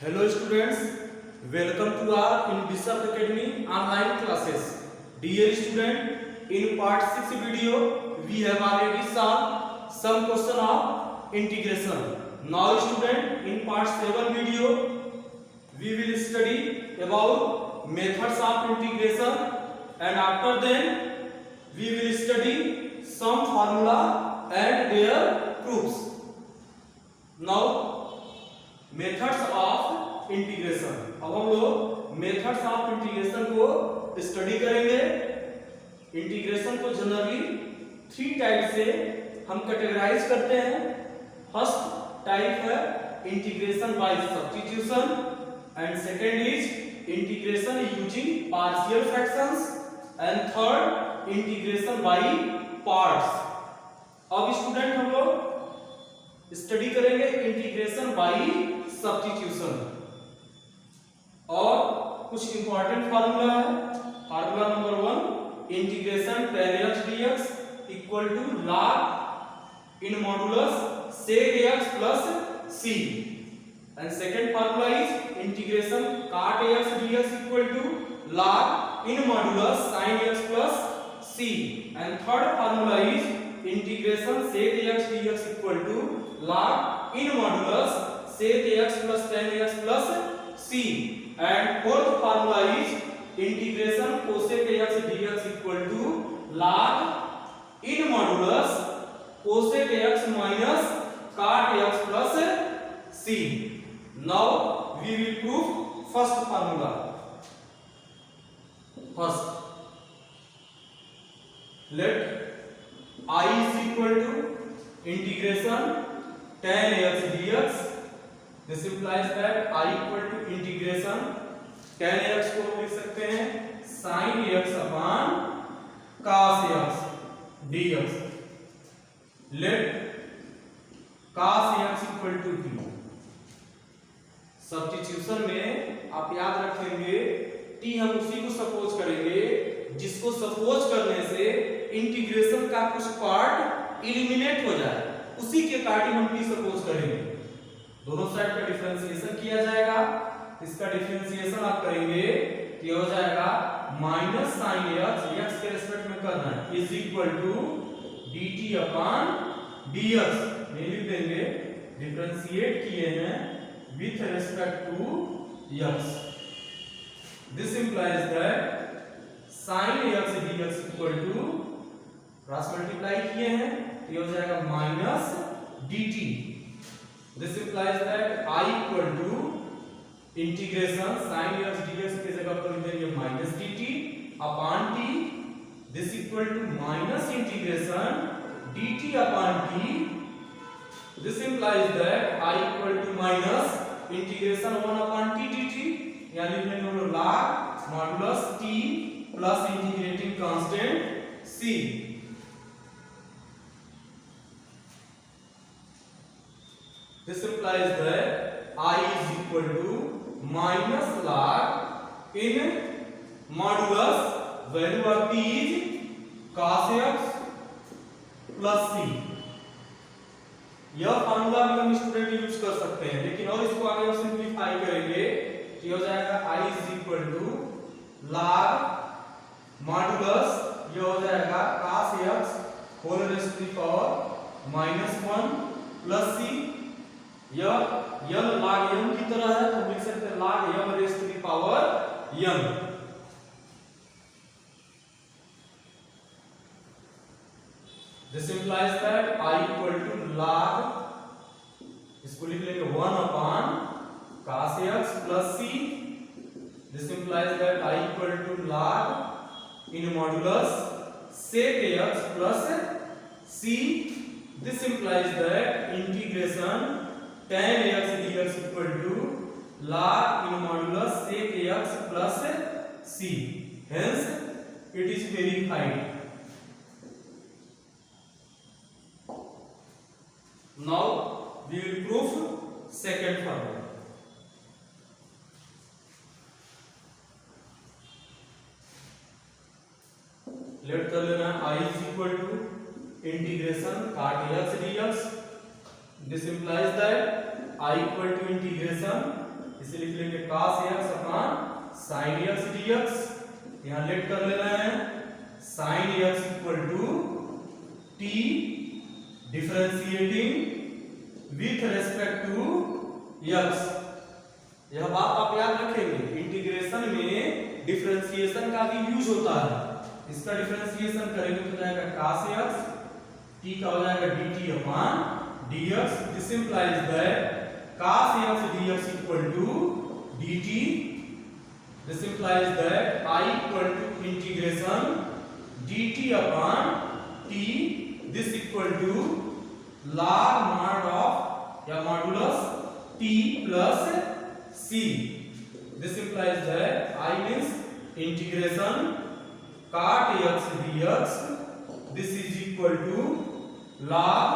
Hello students, welcome to our in Bishop Academy online classes. Dear student, in part 6 video we have already solved some question of integration. Now student, in part 7 video we will study about methods of integration, and after then we will study some formula and their proofs. Now methods of integration, अब हम लोग methods of integration को study करेंगे। Integration को generally 3 type से हम categorise करते हैं। फर्स्ट टाइप है integration by substitution and second is integration using partial fractions and third integration by parts. अब स्टूडेंट हम लोग स्टडी करेंगे इंटीग्रेशन बाय सब्स्टिट्यूशन और कुछ इंपॉर्टेंट फार्मूला है। Formula number 1, integration tan x dx equal to log in modulus sec x plus c, and second formula is integration cot x dx equal to log in modulus sin x plus c, and third formula is integration sec x dx equal to log in modulus sec x plus tan x plus c, and fourth formula is integration cosec x dx equal to log in modulus cosec x minus cot x plus c. Now we will prove first formula. First, let I is equal to integration tan x dx. This implies that I equal to integration tan x को लिख सकते हैं sin x upon cos x dx. Let cos x equal to t. Substitution में आप याद रखेंगे t हम उसी को सपोज करेंगे जिसको सपोज करने से इंटीग्रेशन का कुछ पार्ट एलिमिनेट हो जाए, उसी के अकॉर्डिंग हम t सपोज करेंगे। दोनों साइड का डिफरेंशिएशन किया जाएगा। इसका डिफरेंशिएशन आप करेंगे ये हो जाएगा माइनस साइन x के रिस्पेक्ट में करना है is equal to dt upon dx में लिख देंगे। डिफरेंशिएट किए हैं with respect to x। This implies that sine x dx equal to cross multiply किए हैं ये हो जाएगा minus dt। This implies that I equal to integration sin x dx की जगह पर लिख देंगे minus dt upon t. This equal to minus integration dt upon t. This implies that I equal to minus integration 1 upon t dt, यानी लिख देंगे हम लोग log modulus t plus integrating constant c. This implies that I is equal to minus log in modulus value of t is cos x plus c. यह formula भी हम student use कर सकते हैं, लेकिन और इसको आगे हम सिंपलीफाई करेंगे तो हो जाएगा I is equal to log modulus ये हो जाएगा cos x whole raised to the power -1 plus c। यह log m की तरह है तो लिख सकते हैं log m raised to the power m। This implies that I equal to log, इसको लिख लेंगे 1 upon cos x plus c. This implies that I equal to log in modulus sec x plus c. This implies that integration tan x dx equal to log in modulus sec x plus c. Hence it is verified. Now we will prove second formula. Let कर लेना I is equal to integration cot x dx. This implies that I equal to integration इसे लिख लेंगे cos x upon sin x dx। यहाँ let कर ले रहे हैं sin x equal to t differentiating with respect to x। यह बात आप याद रखेंगे, इंटीग्रेशन में डिफरेंशिएशन का भी यूज होता है। इसका डिफरेंशिएशन करेंगे तो जाएगा cos x, t का हो जाएगा dt upon dx। This implies that cos x dx equal to dt। This implies that I equal to integration dt upon t. This equal to log mod of या modulus t plus c. This implies that I means integration cot x dx. This is equal to log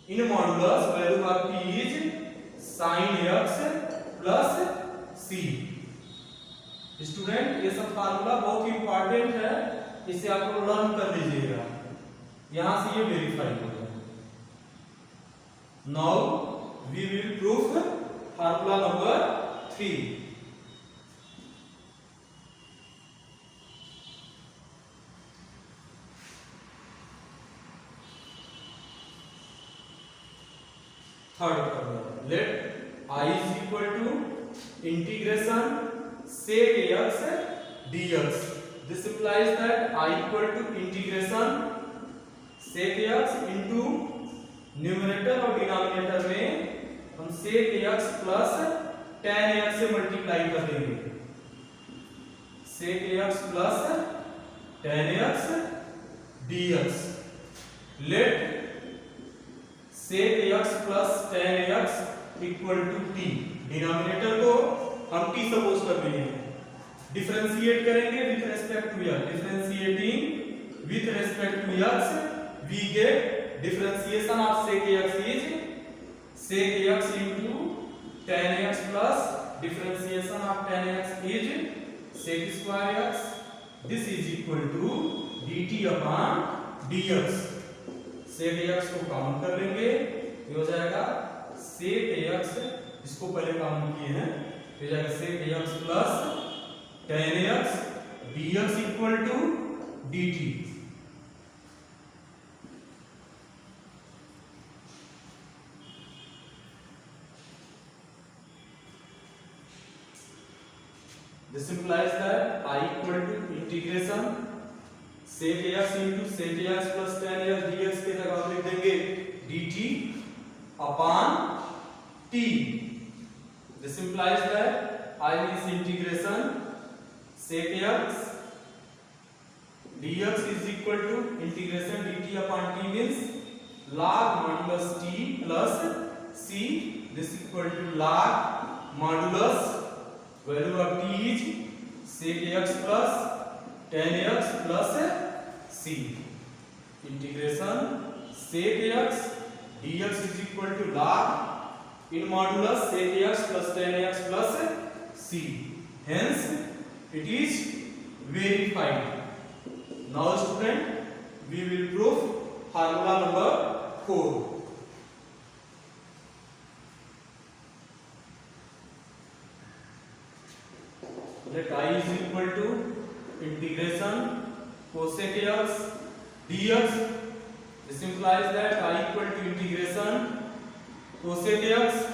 in modulus value of t is sin x plus c। Student ये सब formula बहुत ही important है, इसे आप लोग learn कर लीजिएगा, यहां से ये वेरीफाई हो जाए। Now we will proof formula number 3। Third formula, let I is equal to integration sec x dx। This implies that I equal to integration sec x into numerator और डिनोमिनेटर में हम sec x plus tan x से multiply कर देंगे। sec x plus tan x dx। Let sec x plus tan x equal to t। Denominator को हम t suppose कर रहे हैं, डिफरेंशिएट करेंगे with respect to x। Differentiating with respect to x we get differentiation of sec x is sec x into tan x plus differentiation of tan x is sec square x। this is equal to dt upon dx। sec x को count कर लेंगे, ये हो जाएगा sec x, इसको पहले count किए हैं, ये जाएगा sec x plus tan x dx equal to dt। This implies that I equal to integration sec x into sec x plus tan x dx के जगह आप लिख देंगे dt upon t। This implies that I is integration sec x dx is equal to integration dt upon t means log modulus t plus c। This equal to log modulus value of t is sec x plus tan x plus c। integration sec x dx is equal to log in modulus sec x plus tan x plus c, hence it is verified। now student we will prove formula number 4। let I is equal to integration cosec x dx। this implies that I equal to integration cosec x।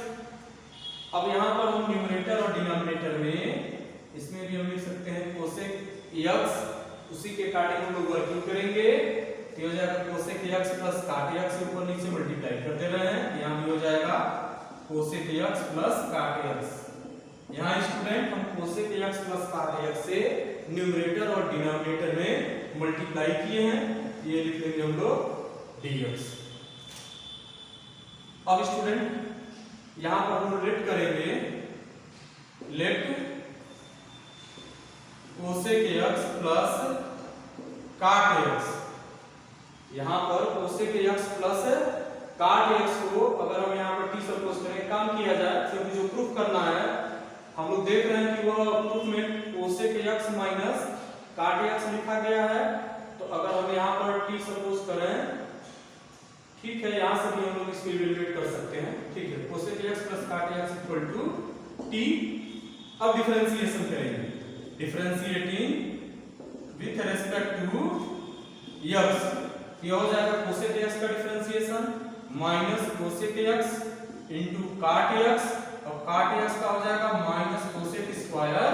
अब यहाँ पर हम numerator और denominator में इसमें भी हम लिख सकते हैं cosec x, उसी के काटे हम लोग वर्किंग करेंगे, ये हो जाएगा cosec x plus cot x से ऊपर नीचे मल्टीप्लाई करते रहे हैं, यहाँ भी हो जाएगा cosec x plus cot x। यहाँ स्टूडेंट हम cosec x plus cot x से न्यूमरेटर और डिनोमिनेटर में मल्टीप्लाई किए हैं, ये लिख लेंगे हम लोग dx। अब स्टूडेंट यहाँ पर हम लेट करेंगे, let cosec x plus cot x। यहाँ पर cosec x plus cot x को अगर हम यहाँ पर t सपोज करें, काम किया जाए क्योंकि जो प्रूफ करना है हम लोग देख रहे हैं कि वह प्रूफ में cosec x minus cot x लिखा गया है, तो अगर हम यहाँ पर t सपोज करें, ठीक है, यहाँ से भी हम लोग इसको इवैल्यूएट कर सकते हैं, ठीक है। cosec x plus cot x equal to t. अब डिफरेंशिएशन करेंगे, differentiating with respect to x, क्या हो जाएगा कोसेक एक्स का differentiation minus cosec x into cot x, और काट एक्स का हो जाएगा minus cosec square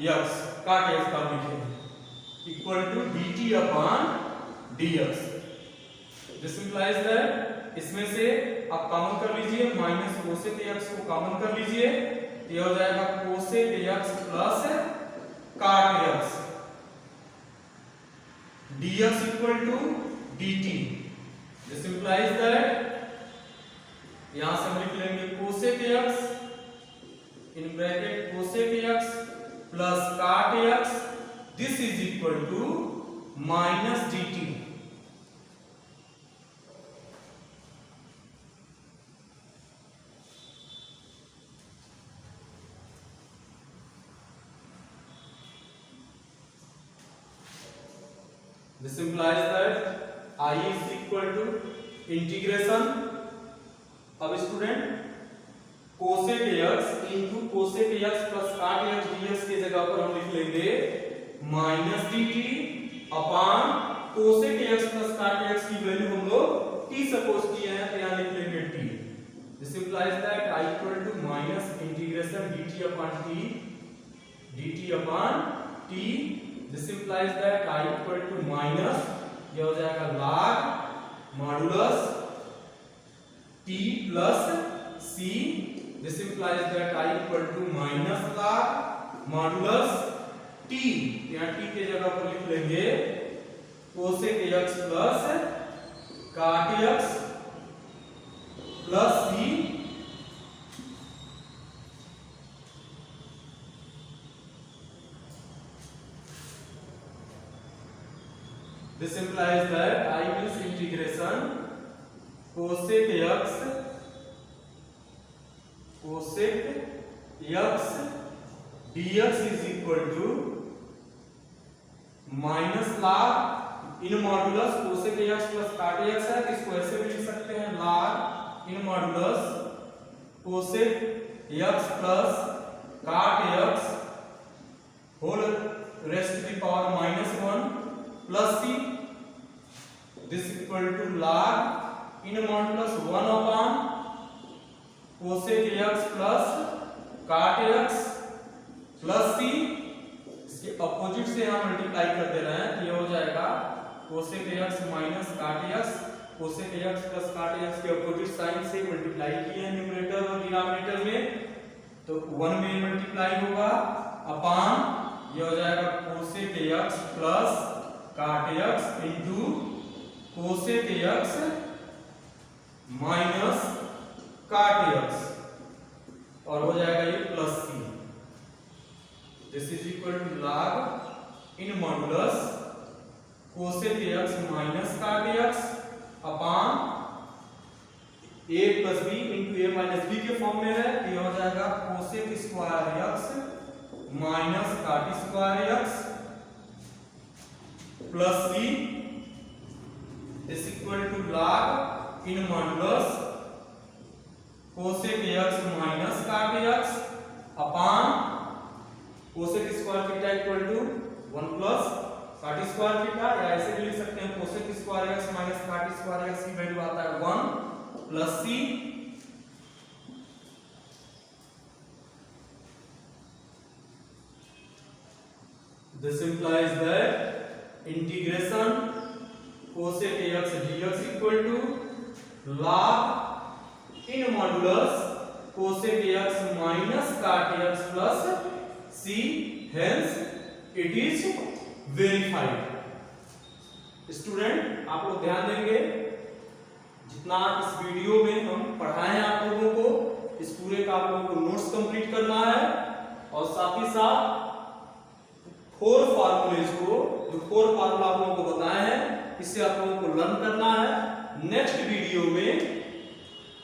x, cot x का लिखेंगे equal to dt upon dx। This implies that इसमें से आप कॉमन कर लीजिए, माइनस कोसेक एक्स को कॉमन कर लीजिए, ये हो जाएगा cosec X plus cot X, dx equal to dt। This implies that यहां से हम लिख लेंगे cosec X in bracket cosec X plus cot X, this is equal to minus dt। This implies that I is equal to integration। अब student cosec x into cosec X plus cot X dx की जगह पर हम लिख लेंगे minus dt upon cosec X plus cot x की value हम लोग t सपोज किए हैं तो यहां लिख लेंगे t। This implies that I equal to minus integration dt upon t। This implies that I equal to minus, ये हो जाएगा log modulus t plus c। This implies that I equal to minus log modulus t, यहाँ t के जगह पर लिख लेंगे cosec x plus cot x plus c। This implies that I means integration cosec x dx is equal to minus log in modulus cosec x plus cot x है, इसको ऐसे भी लिख सकते हैं log in modulus cosec x plus cot x whole raised to the power -1 plus c। This equal to log in modulus 1 upon cosec x plus cot x plus c। इसके opposite से हम मल्टीप्लाई कर दे रहे हैं, ये हो जाएगा cosec x minus cot x, cosec x plus cot x के अपोजिट साइन से मल्टीप्लाई किए हैं न्यूमरेटर और डिनोमिनेटर में, तो 1 में मल्टीप्लाई होगा अपॉन ये हो जाएगा cosec x plus cot x into cosec x minus cot x, और हो जाएगा ये plus c। This is equal to log in modulus cosec x minus cot x upon a plus b into a minus b के form में है, ये हो जाएगा cosec square x minus cot square x plus c। This equal to log in modulus cosec x minus cot x upon cosec square theta equal to 1 plus cot square theta, या ऐसे भी लिख सकते हैं cosec square x minus cot square x की value आता है 1 plus c। This implies that integration cosec x dx equal to log in modulus cosec x minus cot x plus c, hence it is verified। Student आप लोग ध्यान देंगे, जितना इस video में हम पढ़ाए हैं आप लोगों को, इस पूरे का आप लोगों को नोट्स कंप्लीट करना है, और साथ ही साथ 4 फार्मूलेज को, जो 4 फार्मूला आप लोगों को बताए हैं, इससे आप लोगों को लर्न करना है। नेक्स्ट वीडियो में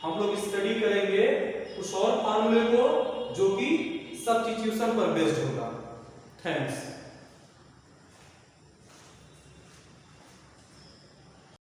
हम लोग स्टडी करेंगे उस और फार्मूले को जो कि सब्स्टिट्यूशन पर बेस्ड होगा। थैंक्स।